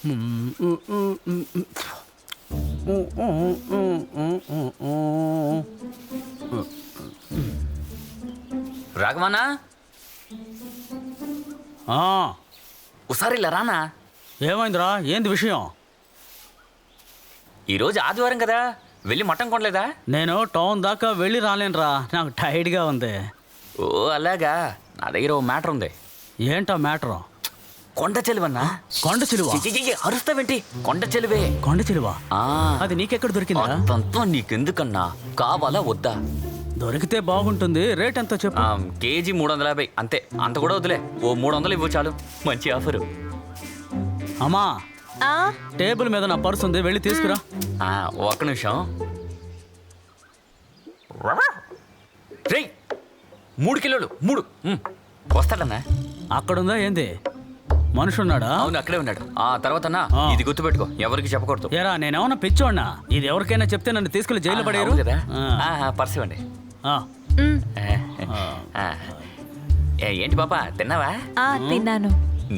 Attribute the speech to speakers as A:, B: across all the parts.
A: రాఘవానా ఒకసారి ఇలా రానా.
B: ఏమైందిరా? ఏంది విషయం?
A: ఈరోజు ఆదివారం కదా, వెళ్ళి మటన్ కొనలేదా?
B: నేను టౌన్ దాకా వెళ్ళి రాలేనురా, నాకు టైర్డ్గా ఉంది.
A: ఓ అలాగా, నా దగ్గర ఓ మ్యాటర్ ఉంది.
B: ఏంటా మ్యాటరు?
A: కొండ చెలువన్నా.
B: కొండ చిలువ?
A: అరుస్తావేంటి? కొండ చెలువే.
B: కొండ చిలువ? అది నీకెక్కడ దొరికిందా?
A: అంతా నీకెందుకన్నా, కావాలా వద్దా?
B: దొరికితే బాగుంటుంది. రేట్ ఎంతో చెప్పు.
A: కేజీ 350, అంతే. అంత కూడా వద్దులే, ఓ 300 ఇవ్వు చాలు. మంచి ఆఫరు.
B: అమ్మా, టేబుల్ మీద నా పర్సు ఉంది, వెళ్ళి తీసుకురా.
A: ఒక్క నిమిషం. రేయ్, 3 కిలోలు 3. వస్తాడన్నా?
B: అక్కడుందా ఏంది? మనిషి ఉన్నాడా?
A: అవును, అక్కడే ఉన్నాడు. తర్వాత ఇది గుర్తుపెట్టుకో, ఎవరికి చెప్పకూడదు.
B: ఏరా, నేనేమన్నా పిచ్చోడ్నా? ఇది ఎవరికైనా చెప్తే నన్ను తీసుకెళ్లి జైలు పడేరు
A: కదా. పర్సు ఇవ్వండి. ఏంటి పాపా, తిన్నావా?
C: తిన్నాను.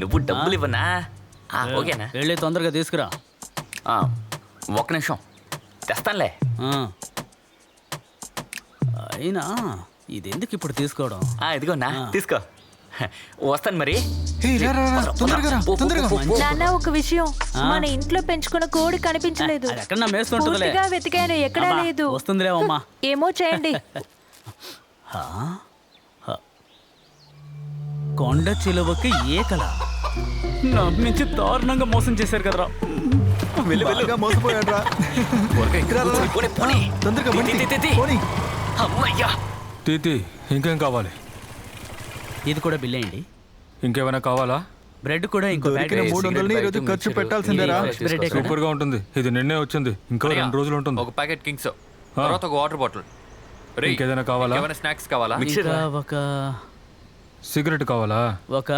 A: నువ్వు డబ్బులు ఇవ్వనా? ఓకేనా?
B: వెళ్ళి తొందరగా తీసుకురా.
A: ఒక్క నిమిషం తెస్తానులే.
B: అయినా ఇది ఎందుకు ఇప్పుడు తీసుకోవడం?
A: ఇదిగోనా, తీసుకో. వస్తాను మరి.
C: నాన్న, ఒక విషయం, మన ఇంట్లో పెంచుకున్న కోడి కనిపించలేదు.
B: ఎక్కడ మేస్తుంటుందిలే.
C: వెతికాను, ఎక్కడా లేదు.
B: వస్తుందిలేవమ్మా.
C: ఏమో చేయండి.
B: కొండ చిలువకి ఏకల నమ్మించి దారుణంగా మోసం చేశారు కదరా.
D: ఇంకేం కావాలి?
B: ఇది కూడా బిల్ అయ్యండి.
D: ఇంకేమైనా కావాలా?
B: బ్రెడ్ కూడా ఇంకో
E: 300 ఖర్చు పెట్టాల్సిందేరా.
D: సూపర్ గా ఉంటుంది. ఇది నిన్నే వచ్చింది, ఇంకో 2 రోజులు ఉంటుంది.
F: ఒక ప్యాకెట్ కింగ్స్, తర్వాత ఒక వాటర్ బాటిల్.
D: ఇంకేదైనా కావాలా?
F: ఏమైనా స్నాక్స్ కావాలా?
B: ఒక
D: సిగరెట్ కావాలా?
B: ఒక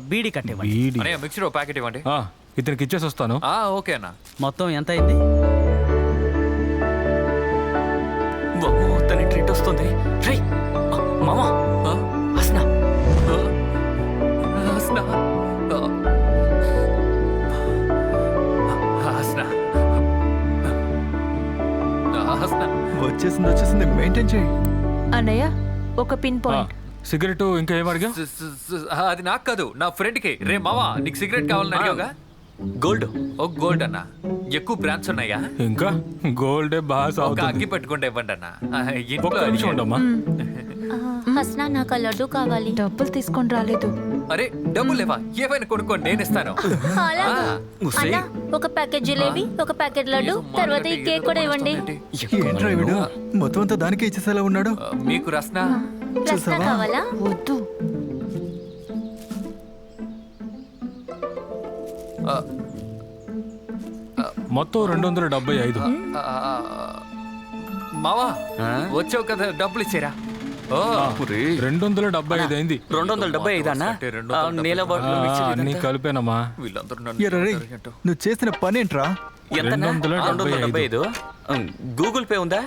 B: బీడీ కట్టేవ్వండి.
F: మిక్సర్ ఒక ప్యాకెట్ ఇవ్వండి.
D: ఇతనికి ఇచ్చేసి వస్తాను.
F: ఓకే అన్న.
B: మొత్తం ఎంత అయింది?
A: తన ట్రీట్ వస్తుంది. మామా, హస్నా
F: హస్నా హస్నా హస్నా
E: వచ్చేసింది. మెయింటైన్ చేయి
C: అన్నయ్య, ఒక పిన్ పాయింట్.
D: సిగరెట్ ఇంకా ఏం అడిగా?
F: అది నాకు కాదు, నా ఫ్రెండ్ కి. రే మావా, నీకు సిగరెట్ కావాలని అడిగావుగా?
A: గోల్డ్.
F: ఓ గోల్డ్ అన్న. ఎక్కువ బ్రాండ్స్ ఉన్నాయా?
D: ఇంకా గోల్డే బాగా
F: ఒక అగ్గి పెట్టుకుంటే ఇవ్వండి అన్న.
G: హస్నా, నాకు లడ్డు కావాలి.
C: డబ్బులు తీసుకొని రాలేదు.
F: అరే, డబ్బులు లేవా? ఏమైనా కొనుక్కోండి, నేను ఇస్తాను.
G: అన్నా, ఒక ప్యాకెట్ జిలేబీ, ఒక ప్యాకెట్ లడ్డు, తర్వాత ఈ కేక్ కూడా ఇవ్వండి.
E: ఏంట్రా వీడు మొత్తం అంతా దానికే ఇచ్చేసేలా ఉన్నాడు.
F: మీకు రస్నా
G: కావాలా?
C: వద్దు.
D: మొత్తం 275.
F: మావా, వచ్చావు కదా, డబ్బులు ఇచ్చారా?
D: 275 అయింది.
A: 275 అన్నా?
D: అన్ని కలిపేనమ్మా.
E: నువ్వు చేసిన పని ఏంట్రా?
A: 275. గూగుల్ పే ఉందా?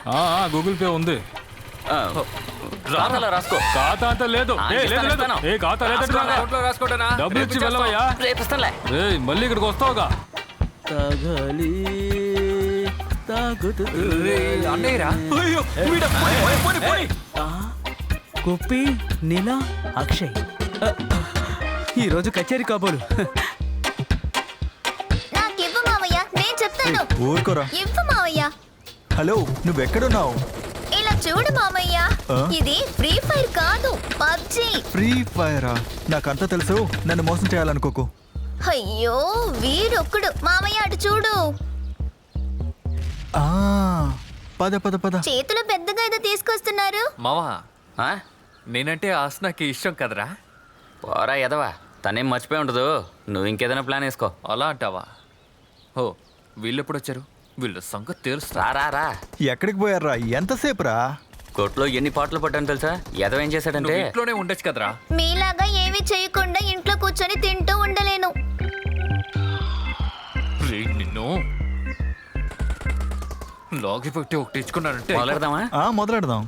D: గూగుల్ పే ఉంది.
A: రాసుకో.
D: ఖాతా అంతా లేదు. డబ్బులు ఇచ్చి వెళ్ళవయ్యా. మళ్ళీ ఇక్కడికి వస్తావుగా.
B: కుప్పి, నీలా, అక్షయ్ ఈరోజు కచేరీ కాబోలు.
G: నాకివ్వు మావయ్య, నేను చెప్తాను.
E: ఊరుకోరా.
G: ఇవ్వు మావయ్య.
E: హలో, నువ్వెక్కడున్నావు?
G: ఇలా చూడు మామయ్య, ఇది ఫ్రీ ఫైర్ కాదు, పబ్జి.
E: ఫ్రీ ఫైరా? నాకంతా తెలుసు, నన్ను మోసం చేయాలనుకోకు.
G: అయ్యో, వీడొక్కడు. మామయ్య, అటు చూడు.
E: పద పద పద.
G: చేతులు పెద్దగా ఏదో తీసుకొస్తున్నారు.
F: మావా, నేనంటే హస్నాకి ఇష్టం కదరా?
A: పోరా ఎదవా, తనేం మర్చిపోయి ఉండదు. నువ్వు ఇంకేదైనా ప్లాన్ వేసుకో.
F: అలా అంటావా? వీళ్ళు ఎప్పుడు వచ్చారు? వీళ్ళ సంగతి తెలుసు.
A: రా.
E: ఎక్కడికి పోయారా? ఎంతసేపు రా?
A: కొట్లో ఎన్ని పాటలు పట్టాను తెలుసా? ఎదవ ఏం చేశాడంటే,
F: ఇంట్లోనే ఉండొచ్చు కదరా.
G: మీలాగా ఏమీ చేయకుండా ఇంట్లో కూర్చొని తింటూ ఉండలేను.
F: నిన్ను లాగి పెట్టి ఒకటి ఇచ్చుకున్నానంటే.
E: మొదలెడదాం.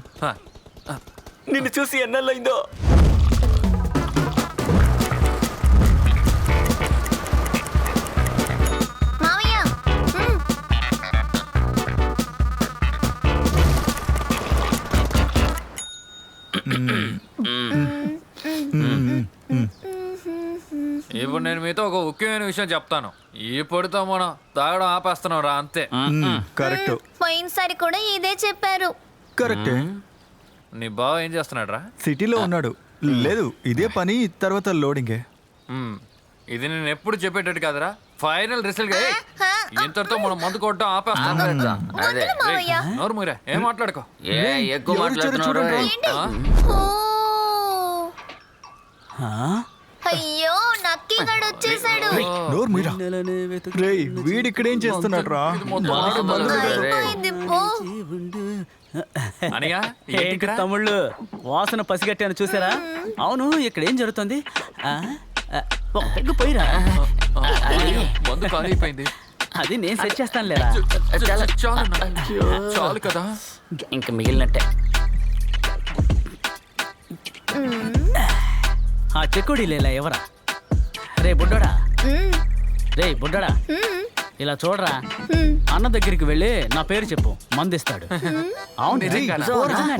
A: నిన్ను చూసి ఎన్నెళ్ళైందో.
F: ఇప్పుడు నేను మీతో ఒక ముఖ్యమైన విషయం చెప్తాను. ఇప్పుడుతో మనం తాగడం ఆపేస్తున్నాం రా, అంతే.
E: కరెక్ట్
G: పోయినసారి కూడా ఇదే చెప్పారు.
E: కరెక్టే.
F: నీ బావ ఏం చేస్తున్నాడు రా?
E: సిటీలో ఉన్నాడు. లేదు, ఇదే పని, తర్వాత లోడింగే.
F: ఇది నేను ఎప్పుడు చెప్పేటట్టు కదరా. ఫైనల్ రిజల్ట్ గా ఇంతటితో మనం మందు కొట్టడం ఆపేస్తాం.
A: అదే
G: వద్దులు మావయ్య.
F: నోరు మీరా, ఏం మాట్లాడుకో.
A: ఎక్కువ
E: ఎవరు
A: మాట్లాడుతున్నారు
E: చూడండి.
G: ఏంటి? ఓ, అయ్యో నక్కీ గడు వచ్చేసాడు.
E: నోరు మీరా. రేయ్, వీడిక్కడేం చేస్తున్నాడు రా?
G: అయిపోయింది పో.
F: అనియా
B: ఏంటి తమ్ముళ్ళు, వాసన పసిగట్టాను చూసారా? అవును, ఇక్కడ ఏం జరుగుతుంది? ఒక పెగ్గు పోయిరా.
F: మందు ఖాళీ అయిపోయింది.
B: అది నేను సెట్ చేస్తాను లేరా.
F: చాలు కదా.
A: ఇంక మిగిలినట్టే.
B: ఆ చెక్కుడి లేలా ఎవరా? రే బుడ్డోడా, రే బుడ్డోడా, ఇలా చూడరా. అన్న దగ్గరికి వెళ్ళి నా పేరు చెప్పు, మందిస్తాడు. అవును నిజంగానా?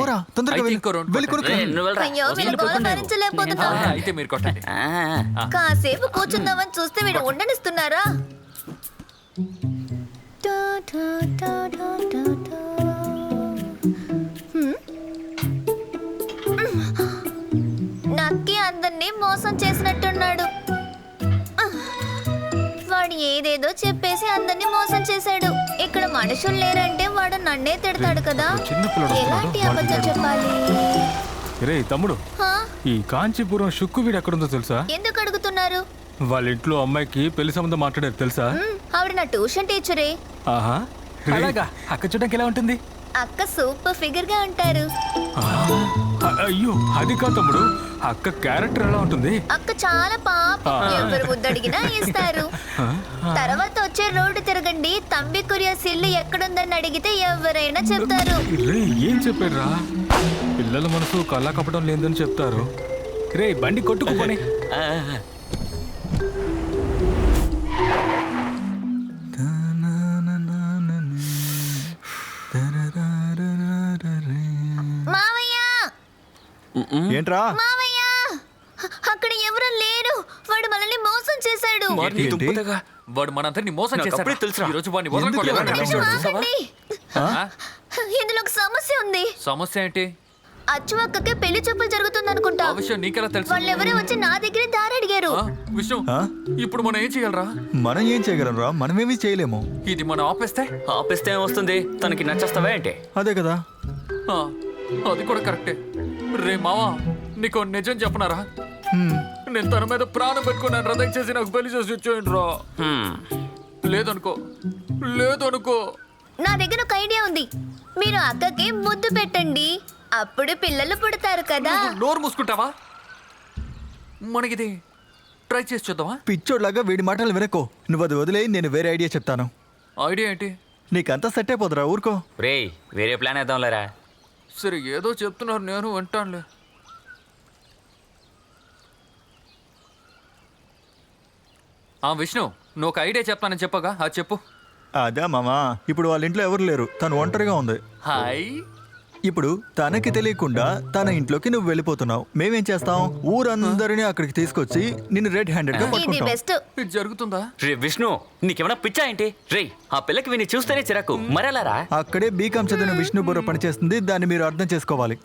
E: పోరా, తొందరగా
F: అయితే
E: వెళ్ళు.
F: ఇంకో రౌండ్
E: వెళ్ళి కొనుక్కో.
A: నువ్వు వెళ్ళరా.
G: అయ్యో వీళ్ళు గోల భరించలేకపోతున్నా.
F: అయితే మీరు కొట్టండి.
G: కాసేపు కూర్చుందామని చూస్తే వీడు ఉండనిస్తున్నారా? నక్కి అందరినీ మోసం చేసినట్టున్నాడు. వాడు ఏదేదో చెప్పేసి అందరినీ మోసం చేశాడు. ఇక్కడ మనుషులు లేరంటే వాడు నన్నే తిడతాడు కదా. ఎలాంటి అబద్ధం చెప్పాలి?
D: రే తమ్ముడు,
G: హా?
D: ఈ కాంచీపురం షుక్కు వీడు ఎక్కడుందో తెలుసా?
G: ఎందుకు అడుగుతున్నారు?
D: వాళ్ళ ఇంట్లో అమ్మాయికి పెళ్లి సంబంధం మాట్లాడారు తెలుసా?
G: ఆవిడ నా ట్యూషన్ టీచరే.
D: ఆహా, అలాగా. అక్క చూడడానికి ఎలా ఉంటుంది?
G: అక్క సూపర్ ఫిగర్ గా ఉంటారు.
D: అయ్యో, అది కాదు తమ్ముడు, అక్క క్యారెక్టర్ ఎలా ఉంటుంది?
G: అక్క చాలా పాపం, ఎవరు ముద్దడిగినా ఇస్తారు. తర్వాత వచ్చే రోడ్డు తిరగండి, తంబి కురియస్ ఇల్లు ఎక్కడుందని అడిగితే ఎవరైనా చెప్తారు.
D: రే ఏం చెప్పారు రా? పిల్లల మనసు కళ్ళ కప్పడం లేదని చెప్తారు. రే బండి కొట్టుకుపోని.
G: మావయ్య,
E: ఏంట్రా?
G: మావయ్య, అక్కడ ఎవరు లేరు. వాడు మనల్ని మోసం చేశాడు.
F: ఏంటి దుంపదగా? వాడు మనందరినీ మోసం చేశాడు.
A: తెలుసురా.
F: ఈ రోజు వాడిని
E: ఎందుకు
F: వదలకూడదు.
E: ఇలా
G: నిమిషం ఆగండి. ఇందులో ఒక సమస్య ఉంది.
F: సమస్య ఏంటి?
G: అచ్చు అక్కకే పెళ్లి చూపులు జరుగుతుందనుకుంటా.
F: ఆ విషయం నీకెలా తెలుసు?
G: వాళ్ళెవరో వచ్చి నా దగ్గరే దారి అడిగారు.
F: విషయం
E: ఆ?
F: ఇప్పుడు మనం ఏం చేయగలరా?
E: మనం ఏం చేయగలం రా? మనమేమీ చేయలేము.
F: ఇది మనం ఆపేస్తే
A: ఆపిస్తే ఏమొస్తుంది? తనకి నచ్చేస్తావా ఏంటి?
E: అదే కదా.
F: ఆ, అది కూడా కరెక్టే. రే మావా, నీకు నిజం చెప్పనారా? నేను తన మీద ప్రాణం పెట్టుకున్నాను. రథం చేసి నాకు పెళ్లి చేసి ఇచ్చేయండి రా.
A: హ్మ్.
F: లేదనుకో, లేదనుకో.
G: నా దగ్గర ఒక ఐడియా ఉంది. మీరు అక్కకి ముద్దు పెట్టండి, అప్పుడు పిల్లలు పుడతారు కదా.
F: నువ్వు నోరు మూసుకుంటావా? మనకిది ట్రై చేసి చూద్దామా?
E: పిచ్చోడ్లాగా వీడి మాటలు వినకో. నువ్వు అది వదిలేయి, నేను వేరే ఐడియా చెప్తాను.
F: ఐడియా ఏంటి?
E: నీకంతా సెట్ అయిపోదురా, ఊరుకో.
A: రేయ్, వేరే ప్లాన్ వేద్దాం లేరా.
F: సరే ఏదో చెప్తున్నారు, నేను వింటానులే. విష్ణు, నువ్వు ఒక ఐడియా చెప్తానని చెప్పగా, అది చెప్పు.
E: అదే మామా, ఇప్పుడు వాళ్ళ ఇంట్లో ఎవరు లేరు, తను ఒంటరిగా ఉంది.
F: హాయ్.
E: ఇప్పుడు తనకి తెలియకుండా తన ఇంట్లోకి నువ్వు వెళ్ళిపోతున్నావు. మేమేం చేస్తాం? ఊరందరినీ అక్కడికి తీసుకొచ్చి నిన్ను రెడ్ హ్యాండెడ్ గా
G: ఇది
E: పట్టుకుంటాం.
G: బెస్ట్.
F: ఇది జరుగుతుందా?
A: రే విష్ణు, నీకేమైనా పిచ్చా ఏంటి? రేయ్, ఆ పిల్లకి విని చూస్తేనే చిరాకు, మరెలారా?
E: అక్కడే బీకాం చదివిన విష్ణు బుర్ర పనిచేస్తుంది. దాన్ని మీరు అర్థం చేసుకోవాలి.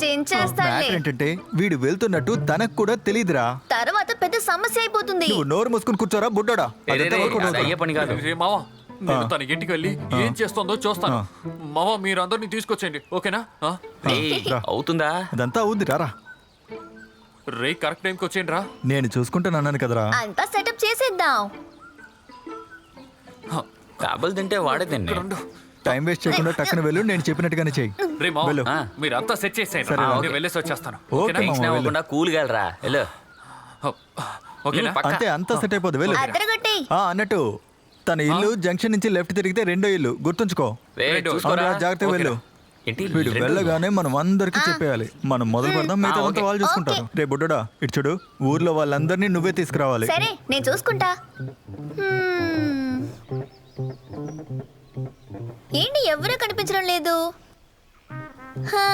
G: చించేస్తానులే.
E: మ్యాటర్ ఏంటంటే వీడు వెళ్తున్నట్టు తనకు కూడా తెలియదురా.
G: తర్వాత పెద్ద సమస్య అయిపోతుంది.
E: నువ్వు నోరు మూసుకుని కూర్చోరా బుడ్డోడా.
A: రే, రే, రే, అది అయ్యే పని కాదు.
F: రే మావా, నేను తన ఇంటికి వెళ్ళి ఏం చేస్తుందో చూస్తాను. మావా, మీరు అందరినీ తీసుకొచ్చేయండి, ఓకేనా?
A: రేయ్, అవుతుందా?
E: అదంతా అవుద్ది రారా.
F: రే కరెక్ట్ టైంకి వచ్చేయండి రా.
E: నేను చూసుకుంటాను అన్నాను కదరా.
G: అంతా సెటప్ చేసేద్దాం.
A: కాబుల్ తింటే వాడే తిన్నే.
F: రెండు.
E: టైం వేస్ట్ చేయకుండా టక్కన వెళ్ళు, నేను చెప్పినట్టుగానే చెయ్యి.
F: రే మావా,
E: వెళ్ళు.
F: మీరంతా సెట్ చేసేయండి.
E: సరే,
F: నేను
E: ఓకే.
F: వెళ్ళేసి వచ్చేస్తాను,
E: ఓకే,
F: ఓకేనా?
E: మావా.
A: టెన్షన్ అవ్వకుండా కూల్గా వెళ్ళరా. వెళ్ళు.
F: ఓకేనా?
A: పక్క.
E: అంతే, అంతా సెట్ అయిపోద్ది, వెళ్ళు.
G: అద్దరగొట్టి.
E: అన్నట్టు తన ఇల్లు జంక్షన్ నుంచి లెఫ్ట్ తిరిగితే రెండో ఇల్లు, గుర్తుంచుకో.
A: రే,
F: రైట్.
A: చూసుకోరా.
E: అవునురా, జాగ్రత్తగా వెళ్ళు.
A: ఏంటి
E: వీడు
A: రెండు?
E: వెళ్ళగానే మనం అందరికి చెప్పేయాలి. మనం మొదలు పెడదాం, మిగతా
A: ఓకే.
E: వాళ్ళు చూసుకుంటారు. రే బుడ్డోడా, ఇటు చూడు, ఊర్లో వాళ్ళందరినీ నువ్వే తీసుకురావాలి.
G: సరే, నేను చూసుకుంటా. ఏంటి ఎవరూ కనిపించడం లేదు? హా?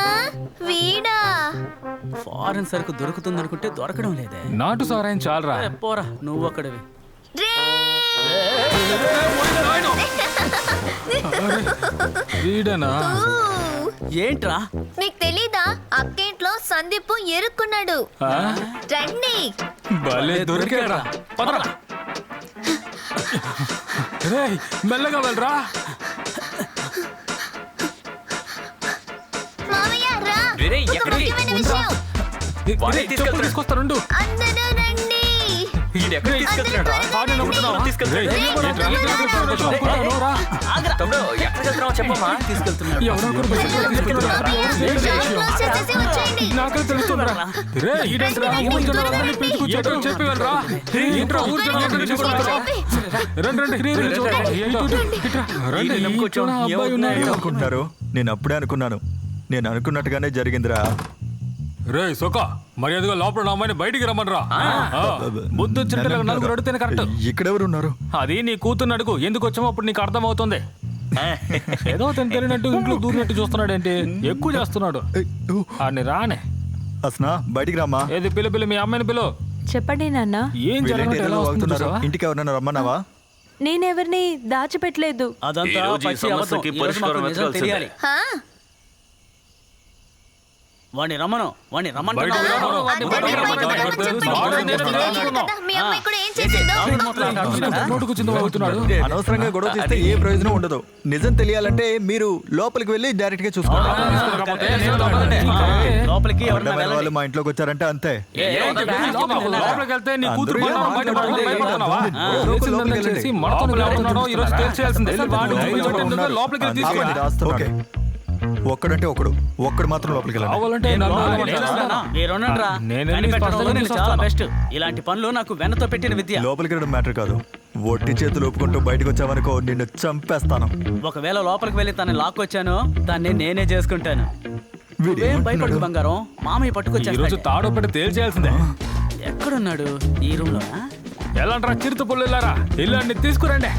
G: వీడా
B: ఫారెన్ సరుకు దొరుకుతుంది అనుకుంటే దొరకడం లేదే.
D: నాటు సారాయం చాలరా.
B: ఏ, పోరా నువ్వు అక్కడివి.
G: రే
D: వీడనా?
G: ఊ.
B: ఏంట్రా?
G: నీకు తెలీదా అక్కేంట్లో సందీప్ ఎరుక్కున్నాడు.
D: ఆ?
G: రండి.
D: భలే దొరికారా.
B: పదరా.
D: రేయ్ మెల్లగా వెళ్ళరా.
G: మామయ్య రా.
A: రేయ్,
G: ఒక
A: ఎక్కడికి?
G: ముఖ్యమైన విషయం.
A: వాడే
D: చెప్పు తీసుకొస్తానుండు.
G: అందరూ రండి.
A: ఈడు ఎక్కడికి తీసుకెళ్తున్నాడు రా?
D: ఆడే నమ్ముతున్నావా?
A: తీసుకెళ్తున్నాడు.
D: రేయ్, ఏంట్రా? నోరా.
A: తమ్ముడు ఎక్కడికి వెళ్తున్నావు చెప్పమ్మా.
B: తీసుకెళ్తున్నాడు.
D: ఎవరో ఒకరు బయటికి తీసుకెళ్తున్నారా? ఏంటి
G: డోర్
D: విషయం?
G: క్లోజ్ చేసేసి వచ్చేయండి.
D: నాకే తెలుస్తుందిరా. రేయ్, ఈడేంట్రా? ఊరు జనాలందరినీ పిలుచుకొచ్చాడు. చెప్పి వెళ్ళరా. ఏంట్రా ఊరు జనాలందరినీ పిలుచుకొచ్చాడు? రండి రండి. రండి.
A: నమ్ముకొచ్చాం.
D: ఇంట్లోనా అబ్బాయి ఉన్నాడు.
E: ఏమనుకుంటున్నారు? నేను అప్పుడే అనుకున్నాను. నేను అనుకున్నట్టుగానే జరిగిందిరా.
D: రే సొక మర్యాదగా లోపల నా అమ్మాయిని బయటికి రమ్మనరా. బుద్ధి వచ్చినట్టు నలుగురు అడిగితేనే కరెక్ట్.
E: ఇక్కడెవరు ఉన్నారు?
D: అది నీ కూతుర్ని అడుగు. ఎందుకు వచ్చామో అప్పుడు నీకు అర్థమవుతుంది. ఏదో తను తెలియనట్టు ఇంట్లో దూరినట్టు చూస్తున్నాడేంటి? ఎక్కువ చేస్తున్నాడు.
E: ఏయ్, ఊ,
D: ఆడిని రానే.
E: అస్నా బయటికి రామ్మా.
D: ఏది పిల్ల మీ అమ్మాయిని పిలు.
C: చెప్పండి నాన్న.
D: ఏం
E: వీళ్ళేంటి
D: జరగనట్టు ఎలా
E: ఏదో
D: వస్తుందో
E: వాగుతున్నారు?
D: చూసావా?
E: ఇంటికి ఎవరన్నా రమ్మన్నావా?
C: నేనెవరిని దాచిపెట్టలేదు.
B: అదంతా
A: ఈ రోజు ఈ
B: పచ్చి అబద్ధం.
A: సమస్యకి
B: ఈ రోజు మాకు
A: పరిష్కారం
B: నిజం
A: వెతకాల్సిందే.
B: తెలియాలి.
G: హా?
B: వాడిని రమ్మను. వాడిని
D: బయటికి రమ్మను.
G: అందరూ
D: వాడిని
G: బయటికి
D: రమ్మను.
G: రమ్మని చెప్పండి.
D: వాడిని
G: నేను
D: రమ్మను.
G: కదా, మీ అమ్మాయి కూడా ఏం చేసిందో.
D: నోటుకు చింద వాగుతున్నాడు.
E: అనవసరంగా గొడవ చేస్తే ఏ ప్రయోజనం ఉండదు. నిజం తెలియాలంటే మీరు లోపలికి వెళ్ళి డైరెక్ట్ గా చూసుకోండి.
B: లోపలికి ఎవరన్నా
E: అడ్డమైన వాళ్ళు
B: వెళ్ళండి.
E: మా ఇంట్లోకి వచ్చారంటే అంతే.
D: లోపలికి వెళ్తే నీ కూతురు
E: అందరూ
D: పనులు బయట పడుతుంది. భయపడుతున్నావా?
E: లోపలికి
D: చేసి
E: వెళ్ళండి.
D: మనతో ఎవరున్నాడో ఈ రోజు తేల్చేయాల్సిందే. వాడు
E: ఉన్నారు.
D: లోపలికి
E: అందుకే
D: తీసుకెళ్ళి
E: ఇది రాస్తున్నాడు.
B: ఓకే.
E: ఒక్కడంటే ఒక్కడు మాత్రం లోపలికి వెళ్ళండి.
D: కావాలంటే నన్ను
B: నేనేస్తానా? మీరున్నారా?
D: నేనే
B: కనిపెట్టడంలో
D: స్పష్టంగా
B: నేను చాలా
D: చూస్తాను.
B: బెస్ట్. ఇలాంటి పనులు నాకు వెన్నతో పెట్టిన విద్య.
E: లోపలికి వెళ్ళడం మ్యాటర్ కాదు. ఒట్టి చేతులు ఒప్పుకుంటూ బయటకు వచ్చావనుకో నిన్ను చంపేస్తాను.
B: ఒకవేళ లోపలికి వెళ్ళి తనని లాక్కొచ్చాను, దాన్ని నేనే చేసుకుంటాను.
E: వీడు
B: ఏం
E: ఏమంటున్నాడు?
B: భయపడకు బంగారం. మామయ్య
D: ఈ రోజు
B: పట్టుకొచ్చేస్తాడు.
D: తాడొప్పటి తేల్చేయాల్సిందే.
B: ఎక్కడున్నాడు? ఈ రూమ్ లోనా?
D: ఎలాంట్రా చిరుత పుల్లెల్లారా? ఇల్లు తీసుకురండి.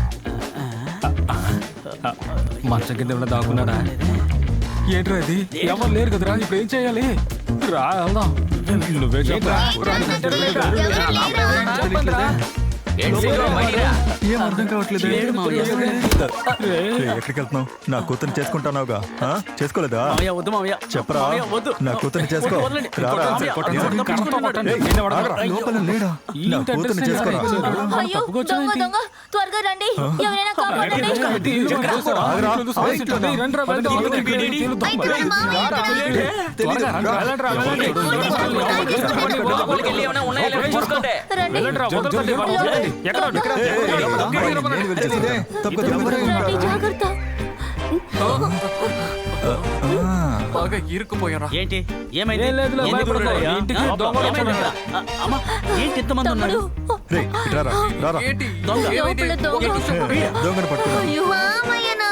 D: మంచం కింద ఏమైనా దాక్కున్నాడా? ఏంట్రా ఇది? ఎవరు లేరు కదరా. ఇప్పుడు ఏం చేయాలి? రా వెళ్దాం. నువ్వే చెప్పరా.
A: ఏంటి సీను, బయటికి రా.
E: ఏం అర్థం కావట్లేదు.
B: లేడు మావయ్య.
E: ఎక్కడికి వెళ్తున్నావు? నా కూతురు చేసుకుంటానావుగా? ఆ? చేసుకోలేదా?
B: మామయ్య వద్దు మామయ్య.
E: చెప్పరా.
B: మామయ్య వద్దు.
E: నా కూతుర్ని చేసుకో.
B: వదలండి.
E: రారా.
B: మామయ్య,
E: ఏమండి?
D: కర్రతో కొట్టండి.
E: ఏయ్, ఆగరా. లోపల లేడా? నా కూతుర్ని చేసుకోరా.
G: అయ్యో దొంగ దొంగ త్వరగా రండి. ఎవరైనా కాపాడండి.
E: ఆగరా.
D: రండ్రా, వెళ్దాం.
G: అయితే వాళ్ళ మామయ్య ఎక్కడ?
A: లోపలికి వెళ్ళి ఏమైనా ఉన్నాయో లేవో చూసుకోండి.
G: రండి.
D: వెళ్ళండ్రా, వదలకండి. ఎక్కడ
E: నేను వెళ్ళి చేసేదే తప్పు కదా.
G: రండి, జాగ్రత్త.
F: బాగా ఇరుక్కుపోయారా?
B: ఏంటి ఏమైంది?
D: ఏం లేదులే,
B: ఎందుకు
D: భయపడకు.
B: ఉన్నాడయ్యా?
D: ఇంటికి
B: ఆ,
D: దొంగలు
B: ఏమైంది
D: వచ్చారు.
B: ఇక్కడ? అమ్మా, ఏంటి ఇంతమంది ఉన్నారు?
E: రేయ్, ఇటు రారా. రారా.
F: ఏంటి
B: దొంగ.
F: ఏమైంది?
G: లోపల దొంగ.
F: ఒక నిమిషం.
E: దొంగను పట్టుకున్నా.
G: అయ్యో మామయ్యనా.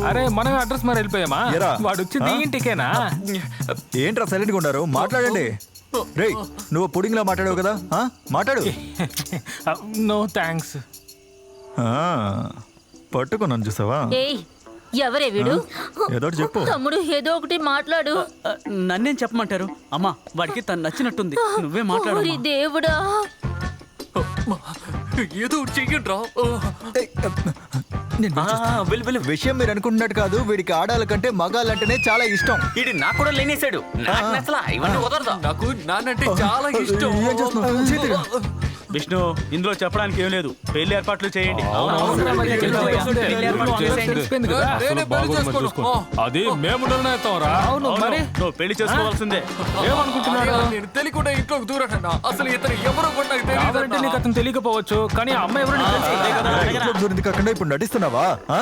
D: అరే మనమే అడ్రస్ మరి వెళ్ళిపోయామా?
E: ఏరా?
D: వాడు వచ్చింది
E: ఆ?
D: ఇంటికేనా?
E: ఏంట్రా సైలెంట్ గా ఉన్నారు? మాట్లాడండి. రేయ్, నువ్వు పుడింగ్ లా మాట్లాడావు కదా? ఆ? మాట్లాడు.
D: No thanks.
E: ఆ, పట్టుకున్నాను చూసావా?
G: ఏయ్ ఎవరే వీడు?
E: ఏదో ఒకటి చెప్పు.
G: తమ్ముడు ఏదో ఒకటి మాట్లాడు.
B: నన్నేం చెప్పమంటారు? అమ్మా, వాడికి తను నచ్చినట్టుంది. నువ్వే మాట్లాడు.
G: ఓరి దేవుడా.
F: ఏదో ఒకటి చెయ్యండి రా.
E: నేను
A: వెళ్ళు వెళ్ళు.
E: విషయం మీరు అనుకుంటున్నట్టు కాదు. వీడికి ఆడాల కంటే మగాళ్ళంటేనే చాలా ఇష్టం.
A: ఇది నాకు కూడా లేనేసాడు. నాకు నచ్చలా. ఇవన్నీ కుదరదు.
F: నాకు నాన్నంటే చాలా ఇష్టం.
E: ఏం చేస్తున్నావు? చేతిరా.
B: విష్ణు, ఇందులో చెప్పడానికి ఏం లేదు. పెళ్లి ఏర్పాట్లు చేయండి.
D: తెలిసిపోయింది కదా.
F: నేనే పెళ్లి చేసుకోను.
D: అది మేము నిర్ణయిస్తాంరా.
B: అవును, నువ్వు పెళ్లి చేసుకోవాల్సిందే.
D: ఏమనుకుంటున్నాడు?
F: నేను తెలియకుండా ఇంట్లోకి దూరానన్నా. అసలు ఇతను ఎవరో కూడా నాకు
D: కావాలంటే నీకు
F: తెలియదు.
D: అతను తెలియకపోవచ్చు, కానీ ఆ అమ్మాయి ఎవరు నీకు తెలుసు.
B: అదే కదా,
E: ఇంట్లో దూరింది కాకుండా ఇప్పుడు నటిస్తున్నావా? ఆ?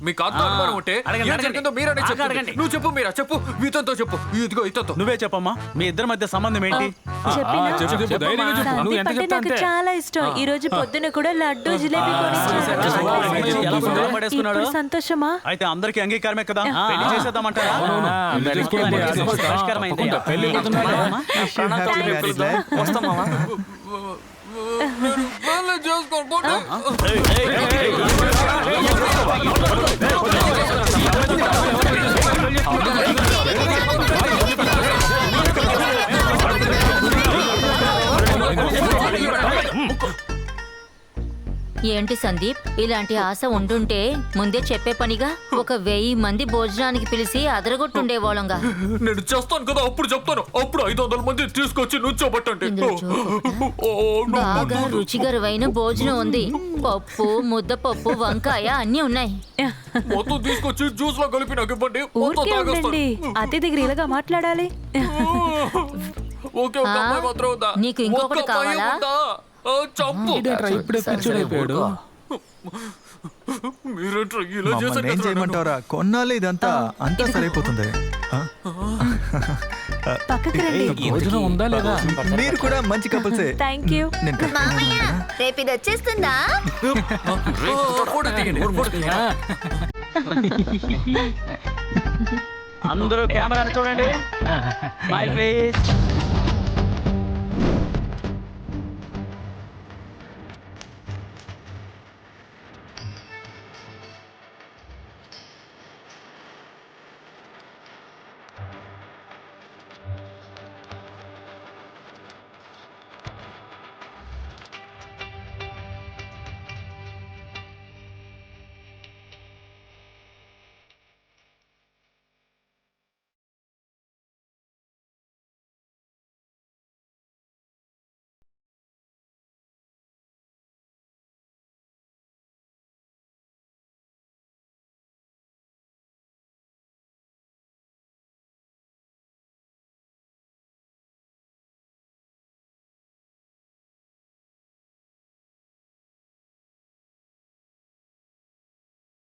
F: మీకు అంత అనుమానం ఉంటే
B: అడగండి,
F: ఏం
B: అడగండి.
F: జరిగిందో మీరే చెప్పండి.
B: అడగండి.
F: నువ్వు చెప్పు, మీరా చెప్పు. ఇతనితో చెప్పు. ఇదిగో ఇతనితో.
B: నువ్వే చెప్పమ్మా, మీ ఇద్దరి మధ్య సంబంధం ఏంటి?
C: చెప్పినా?
D: చెప్పు, ధైర్యంగా చెప్పు. నువ్వు ఎంత
C: సందీప్ అంటే
D: చెప్తా
C: నాకు
D: అంటే
C: చాలా ఇష్టం. ఈ రోజు పొద్దున కూడా లడ్డు జిలేబీ
B: ఎలా
C: కొనిచ్చారు.
B: పడేసుకున్నాడు?
C: ఇప్పుడు సంతోషమా?
B: అయితే అందరికి అంగీకారమే కదా. పెళ్లి చేసేద్దామంటారా?
D: అందరికీ
B: సమస్య పరిష్కారమైంది.
D: తప్పకుండా పెళ్లి పోతున్నాడు.
A: ప్రాణాలతో కలుద్దాం. వస్తాం మావా.
F: నేను పెళ్లి చేసుకోను. పోనీ.
B: ఏయ్, ఏయ్, ఏయ్.
H: ఏంటి సందీప్, ఇలాంటి ఆశ ఉండుంటే ముందే చెప్పే పనిగా. ఒక 1000 మంది భోజనానికి పిలిచి అదరగొట్టుండేవాళ్ళంగా.
F: నేను చేస్తాను కదా, అప్పుడు చెప్తాను. అప్పుడు 500 మంది తీసుకొచ్చి నుంచోబట్టండి.
H: ఇందులో బాగా రుచికరమైన భోజనం ఉంది. పప్పు, ముద్దపప్పు, వంకాయ అన్నీ ఉన్నాయి.
F: మొత్తం తీసుకొచ్చి జ్యూస్ లో కలిపి నాకు ఇవ్వండి. మొత్తం
C: ఊరికే
F: తాగేస్తాను.
C: ఉండండి, అతి దగ్గర ఇలాగా మాట్లాడాలి.
F: ఓకే, ఒక అమ్మాయి మాత్రం ఉందా?
H: నీకు ఇంకొకటి
F: ఒక్క అమ్మాయి
H: కావాలా?
F: ఉందా? చంపు.
D: ఇప్పుడే పిచ్చోడైపోయాడు.
F: మీరేంట్రా ఇలా
E: మమ్మల్ని ఏం
F: చేశారు?
E: చేయమంటారా? కొన్నాళ్ళు ఇదంతా అంతా సరైపోతుంది. ఆ?
C: పక్కకి రండి.
D: భోజనం ఉందా లేదా?
E: మీరు కూడా మంచి కపుల్సే.
C: Thank you.
E: నేను కట్టుకుంటాను.
G: మామయ్య రేపు ఇది వచ్చేస్తుందా?
F: ఫోటో తీయండి, ఫోటో తీయండి.
B: అందరూ కెమెరా చూడండి. Smile please.